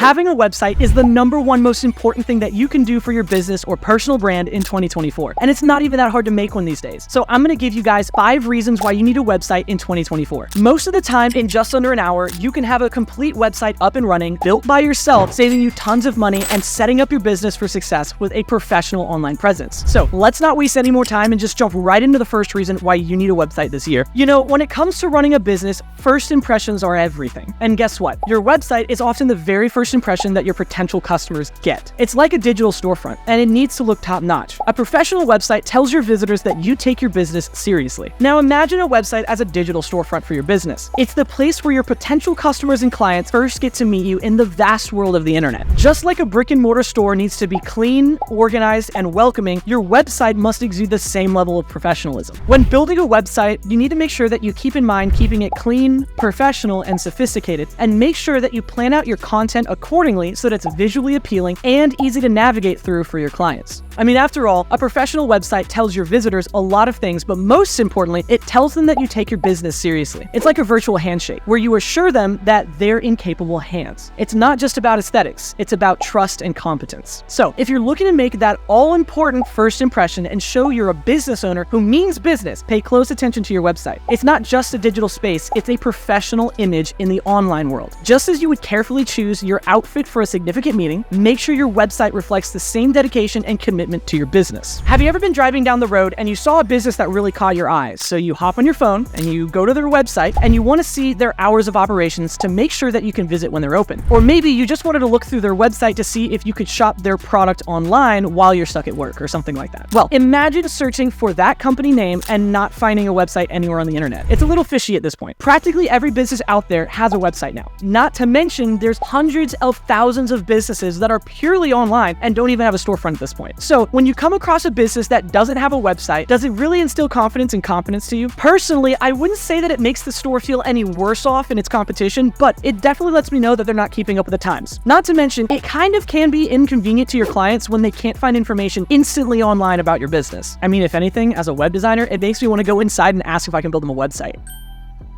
Having a website is the #1 most important thing that you can do for your business or personal brand in 2024. And it's not even that hard to make one these days. So I'm going to give you guys 5 reasons why you need a website in 2024. Most of the time, in just under an hour, you can have a complete website up and running, built by yourself, saving you tons of money and setting up your business for success with a professional online presence. So let's not waste any more time and just jump right into the first reason why you need a website this year. You know, when it comes to running a business, first impressions are everything. And guess what? Your website is often the very first impression that your potential customers get. It's like a digital storefront, and it needs to look top-notch. A professional website tells your visitors that you take your business seriously. Now imagine a website as a digital storefront for your business. It's the place where your potential customers and clients first get to meet you in the vast world of the internet. Just like a brick-and-mortar store needs to be clean, organized, and welcoming, your website must exude the same level of professionalism. When building a website, you need to make sure that you keep in mind keeping it clean, professional, and sophisticated, and make sure that you plan out your content accordingly so that it's visually appealing and easy to navigate through for your clients. I mean, after all, a professional website tells your visitors a lot of things, but most importantly, it tells them that you take your business seriously. It's like a virtual handshake, where you assure them that they're in capable hands. It's not just about aesthetics, it's about trust and competence. So, if you're looking to make that all-important first impression and show you're a business owner who means business, pay close attention to your website. It's not just a digital space, it's a professional image in the online world. Just as you would carefully choose your outfit for a significant meeting, make sure your website reflects the same dedication and commitment to your business. Have you ever been driving down the road and you saw a business that really caught your eyes? So you hop on your phone and you go to their website and you want to see their hours of operations to make sure that you can visit when they're open. Or maybe you just wanted to look through their website to see if you could shop their product online while you're stuck at work or something like that. Well, imagine searching for that company name and not finding a website anywhere on the internet. It's a little fishy at this point. Practically every business out there has a website now. Not to mention there's hundreds of thousands of businesses that are purely online and don't even have a storefront at this point. So when you come across a business that doesn't have a website, does it really instill confidence and competence to you? Personally, I wouldn't say that it makes the store feel any worse off in its competition, but it definitely lets me know that they're not keeping up with the times. Not to mention, it kind of can be inconvenient to your clients when they can't find information instantly online about your business. I mean, if anything, as a web designer, it makes me want to go inside and ask if I can build them a website.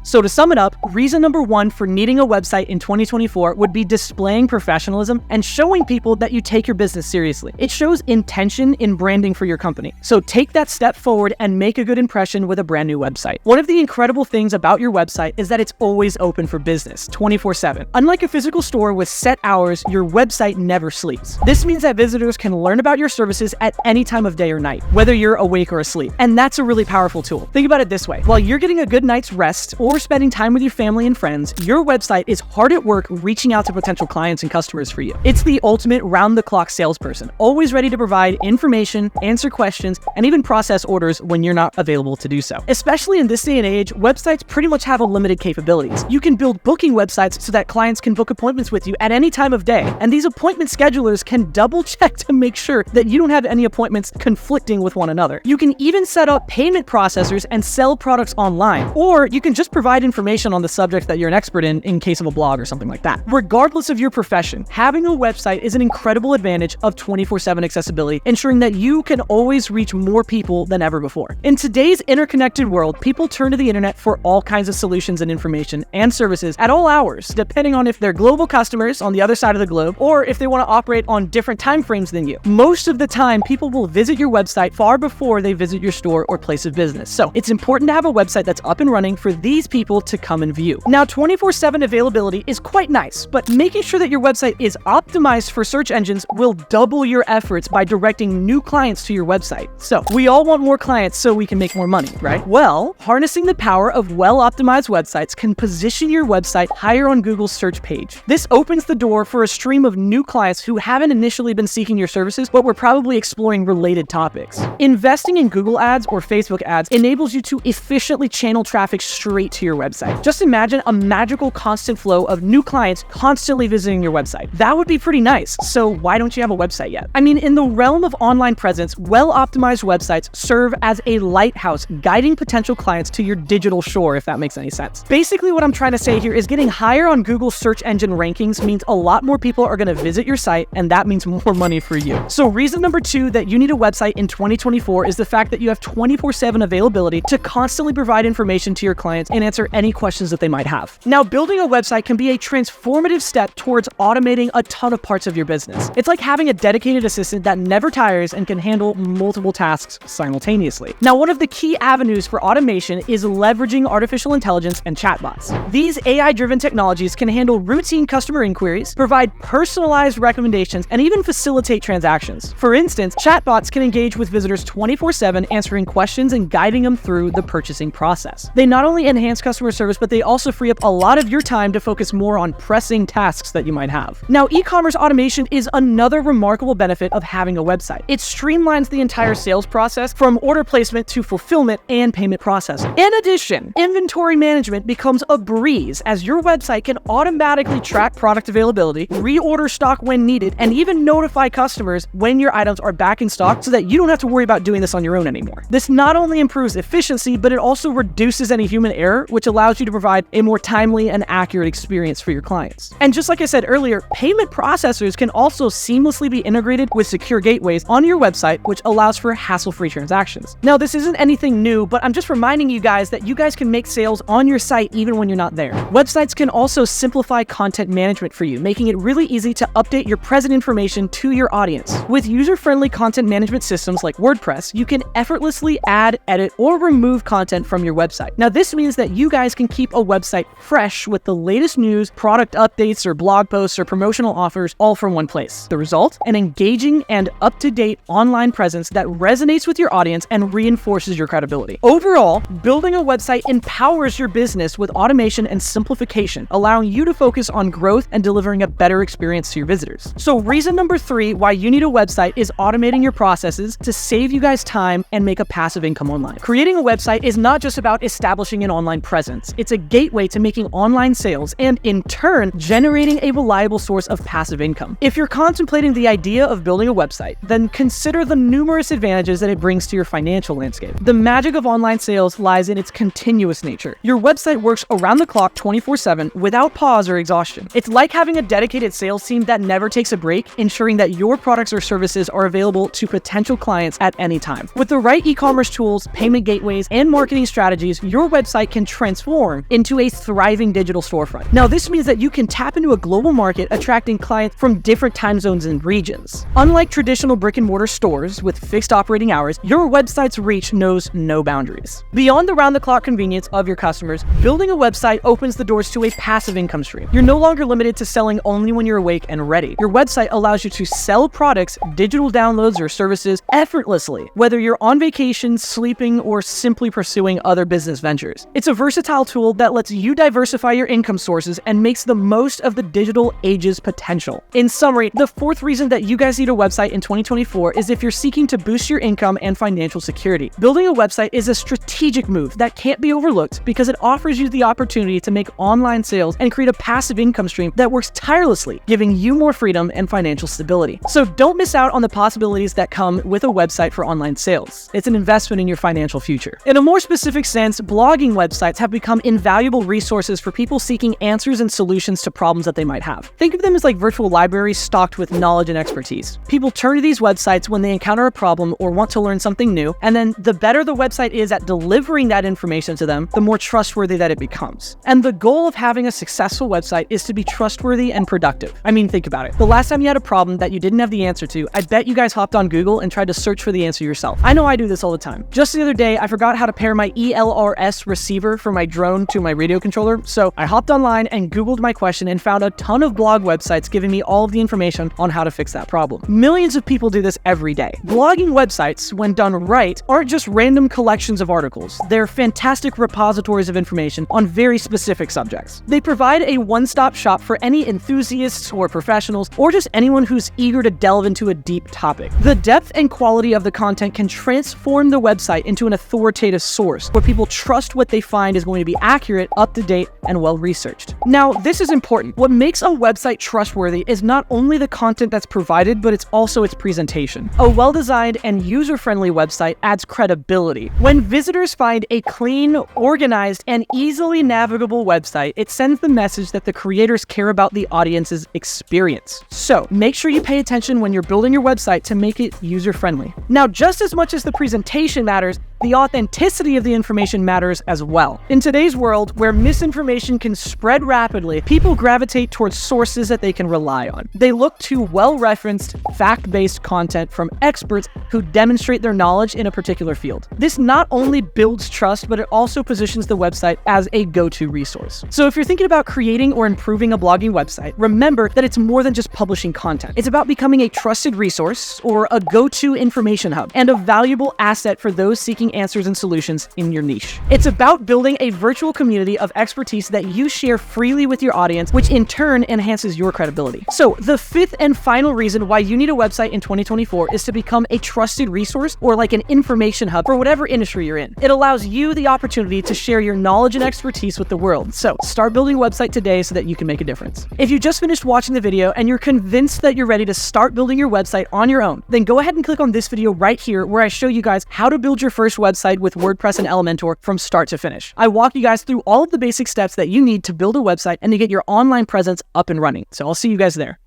So to sum it up, reason #1 for needing a website in 2024 would be displaying professionalism and showing people that you take your business seriously. It shows intention in branding for your company. So take that step forward and make a good impression with a brand new website. One of the incredible things about your website is that it's always open for business, 24/7. Unlike a physical store with set hours, your website never sleeps. This means that visitors can learn about your services at any time of day or night, whether you're awake or asleep. And that's a really powerful tool. Think about it this way. While you're getting a good night's rest or spending time with your family and friends, your website is hard at work reaching out to potential clients and customers for you. It's the ultimate round-the-clock salesperson, always ready to provide information, answer questions, and even process orders when you're not available to do so. Especially in this day and age, websites pretty much have unlimited capabilities. You can build booking websites so that clients can book appointments with you at any time of day, and these appointment schedulers can double-check to make sure that you don't have any appointments conflicting with one another. You can even set up payment processors and sell products online, or you can just provide information on the subject that you're an expert in case of a blog or something like that. Regardless of your profession, having a website is an incredible advantage of 24/7 accessibility, ensuring that you can always reach more people than ever before. In today's interconnected world, people turn to the internet for all kinds of solutions and information and services at all hours, depending on if they're global customers on the other side of the globe or if they want to operate on different time frames than you. Most of the time, people will visit your website far before they visit your store or place of business. So it's important to have a website that's up and running for these people to come and view. Now, 24/7 availability is quite nice, but making sure that your website is optimized for search engines will double your efforts by directing new clients to your website. So we all want more clients so we can make more money, right? Well, harnessing the power of well-optimized websites can position your website higher on Google's search page. This opens the door for a stream of new clients who haven't initially been seeking your services, but were probably exploring related topics. Investing in Google ads or Facebook ads enables you to efficiently channel traffic straight to your website. Just imagine a magical constant flow of new clients constantly visiting your website. That would be pretty nice. So why don't you have a website yet? I mean, in the realm of online presence, well-optimized websites serve as a lighthouse guiding potential clients to your digital shore, if that makes any sense. Basically, what I'm trying to say here is getting higher on Google's search engine rankings means a lot more people are going to visit your site, and that means more money for you. So reason #2 that you need a website in 2024 is the fact that you have 24/7 availability to constantly provide information to your clients in answer any questions that they might have. Now, building a website can be a transformative step towards automating a ton of parts of your business. It's like having a dedicated assistant that never tires and can handle multiple tasks simultaneously. Now, one of the key avenues for automation is leveraging artificial intelligence and chatbots. These AI-driven technologies can handle routine customer inquiries, provide personalized recommendations, and even facilitate transactions. For instance, chatbots can engage with visitors 24/7, answering questions and guiding them through the purchasing process. They not only enhance customer service, but they also free up a lot of your time to focus more on pressing tasks that you might have. Now, e-commerce automation is another remarkable benefit of having a website. It streamlines the entire sales process from order placement to fulfillment and payment processing. In addition, inventory management becomes a breeze as your website can automatically track product availability, reorder stock when needed, and even notify customers when your items are back in stock so that you don't have to worry about doing this on your own anymore. This not only improves efficiency, but it also reduces any human error, which allows you to provide a more timely and accurate experience for your clients. And just like I said earlier, payment processors can also seamlessly be integrated with secure gateways on your website, which allows for hassle-free transactions. Now, this isn't anything new, but I'm just reminding you guys that you guys can make sales on your site even when you're not there. Websites can also simplify content management for you, making it really easy to update your present information to your audience. With user-friendly content management systems like WordPress, you can effortlessly add, edit, or remove content from your website. Now, this means that you guys can keep a website fresh with the latest news, product updates, or blog posts, or promotional offers all from one place. The result? An engaging and up-to-date online presence that resonates with your audience and reinforces your credibility. Overall, building a website empowers your business with automation and simplification, allowing you to focus on growth and delivering a better experience to your visitors. So reason number 3 why you need a website is automating your processes to save you guys time and make a passive income online. Creating a website is not just about establishing an online presence. It's a gateway to making online sales and, in turn, generating a reliable source of passive income. If you're contemplating the idea of building a website, then consider the numerous advantages that it brings to your financial landscape. The magic of online sales lies in its continuous nature. Your website works around the clock 24/7 without pause or exhaustion. It's like having a dedicated sales team that never takes a break, ensuring that your products or services are available to potential clients at any time. With the right e-commerce tools, payment gateways, and marketing strategies, your website can transform into a thriving digital storefront. Now, this means that you can tap into a global market, attracting clients from different time zones and regions. Unlike traditional brick-and-mortar stores with fixed operating hours, your website's reach knows no boundaries. Beyond the round-the-clock convenience of your customers, building a website opens the doors to a passive income stream. You're no longer limited to selling only when you're awake and ready. Your website allows you to sell products, digital downloads, or services effortlessly, whether you're on vacation, sleeping, or simply pursuing other business ventures. It's a versatile tool that lets you diversify your income sources and makes the most of the digital age's potential. In summary, the 4th reason that you guys need a website in 2024 is if you're seeking to boost your income and financial security. Building a website is a strategic move that can't be overlooked because it offers you the opportunity to make online sales and create a passive income stream that works tirelessly, giving you more freedom and financial stability. So don't miss out on the possibilities that come with a website for online sales. It's an investment in your financial future. In a more specific sense, blogging websites have become invaluable resources for people seeking answers and solutions to problems that they might have. Think of them as like virtual libraries stocked with knowledge and expertise. People turn to these websites when they encounter a problem or want to learn something new, and then the better the website is at delivering that information to them, the more trustworthy that it becomes. And the goal of having a successful website is to be trustworthy and productive. I mean, think about it. The last time you had a problem that you didn't have the answer to, I bet you guys hopped on Google and tried to search for the answer yourself. I know I do this all the time. Just the other day, I forgot how to pair my ELRS receiver for my drone to my radio controller, so I hopped online and Googled my question and found a ton of blog websites giving me all of the information on how to fix that problem. Millions of people do this every day. Blogging websites, when done right, aren't just random collections of articles. They're fantastic repositories of information on very specific subjects. They provide a one-stop shop for any enthusiasts or professionals, or just anyone who's eager to delve into a deep topic. The depth and quality of the content can transform the website into an authoritative source where people trust what they find is going to be accurate, up-to-date, and well-researched. Now, this is important. What makes a website trustworthy is not only the content that's provided, but it's also its presentation. A well-designed and user-friendly website adds credibility. When visitors find a clean, organized, and easily navigable website, it sends the message that the creators care about the audience's experience. So, make sure you pay attention when you're building your website to make it user-friendly. Now, just as much as the presentation matters, the authenticity of the information matters as well. well. In today's world, where misinformation can spread rapidly, people gravitate towards sources that they can rely on. They look to well-referenced, fact-based content from experts who demonstrate their knowledge in a particular field. This not only builds trust, but it also positions the website as a go-to resource. So if you're thinking about creating or improving a blogging website, remember that it's more than just publishing content. It's about becoming a trusted resource or a go-to information hub and a valuable asset for those seeking answers and solutions in your niche. It's about building a virtual community of expertise that you share freely with your audience, which in turn enhances your credibility. So the fifth and final reason why you need a website in 2024 is to become a trusted resource or like an information hub for whatever industry you're in. It allows you the opportunity to share your knowledge and expertise with the world. So start building a website today so that you can make a difference. If you just finished watching the video and you're convinced that you're ready to start building your website on your own, then go ahead and click on this video right here where I show you guys how to build your first website with WordPress and Elementor from start to finish. I walk you guys through all of the basic steps that you need to build a website and to get your online presence up and running. So I'll see you guys there.